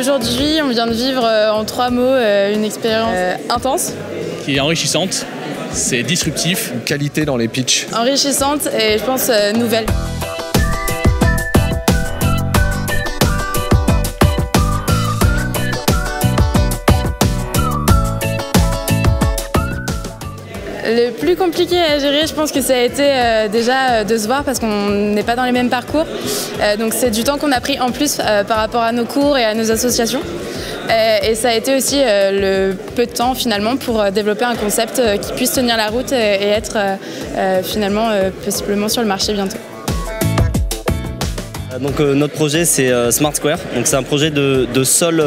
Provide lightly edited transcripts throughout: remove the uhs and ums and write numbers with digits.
Aujourd'hui, on vient de vivre en 3 mots une expérience intense. Qui est enrichissante, c'est disruptif. Une qualité dans les pitchs. Enrichissante et je pense nouvelle. Le plus compliqué à gérer, je pense que ça a été déjà de se voir parce qu'on n'est pas dans les mêmes parcours. Donc c'est du temps qu'on a pris en plus par rapport à nos cours et à nos associations. Et ça a été aussi le peu de temps finalement pour développer un concept qui puisse tenir la route et être finalement possiblement sur le marché bientôt. Donc notre projet c'est Smart Square, donc c'est un projet de sol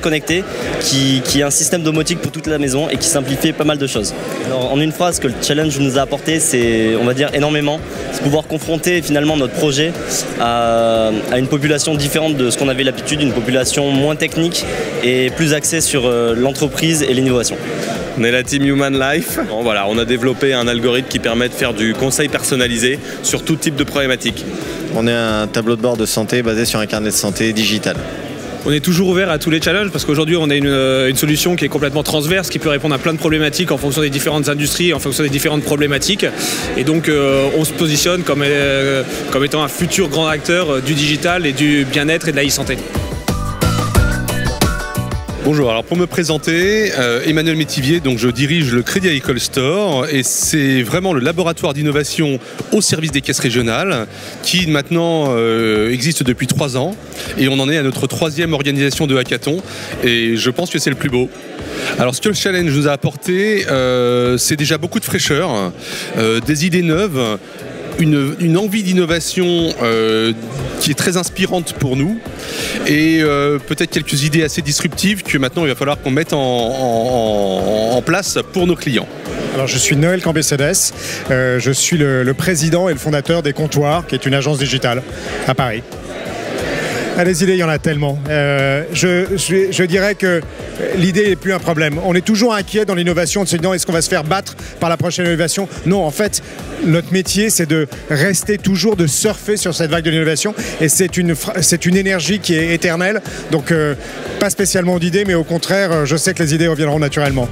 connecté qui est un système domotique pour toute la maison et qui simplifie pas mal de choses. Alors, en une phrase, ce que le challenge nous a apporté, c'est, on va dire, énormément, c'est pouvoir confronter finalement notre projet à une population différente de ce qu'on avait l'habitude, une population moins technique et plus axée sur l'entreprise et l'innovation. On est la team Human Life. Voilà, on a développé un algorithme qui permet de faire du conseil personnalisé sur tout type de problématiques. On est un tableau de bord de santé basé sur un carnet de santé digital. On est toujours ouvert à tous les challenges parce qu'aujourd'hui on a une solution qui est complètement transverse, qui peut répondre à plein de problématiques en fonction des différentes industries, en fonction des différentes problématiques. Et donc on se positionne comme étant un futur grand acteur du digital et du bien-être et de la e-santé. Bonjour, alors pour me présenter, Emmanuel Métivier, donc je dirige le Crédit Agricole Store et c'est vraiment le laboratoire d'innovation au service des caisses régionales qui maintenant existe depuis 3 ans et on en est à notre 3e organisation de hackathon et je pense que c'est le plus beau. Alors ce que le challenge nous a apporté, c'est déjà beaucoup de fraîcheur, des idées neuves, une envie d'innovation qui est très inspirante pour nous et peut-être quelques idées assez disruptives que maintenant il va falloir qu'on mette en place pour nos clients. Alors, je suis Noël Cambé-Cédès, je suis le président et le fondateur des Comptoirs, qui est une agence digitale à Paris. Les idées, il y en a tellement. Je dirais que l'idée n'est plus un problème. On est toujours inquiet dans l'innovation de se dire est-ce qu'on va se faire battre par la prochaine innovation? Non, en fait, notre métier, c'est de rester toujours, de surfer sur cette vague de l'innovation. Et c'est une énergie qui est éternelle. Donc, pas spécialement d'idées, mais au contraire, je sais que les idées reviendront naturellement.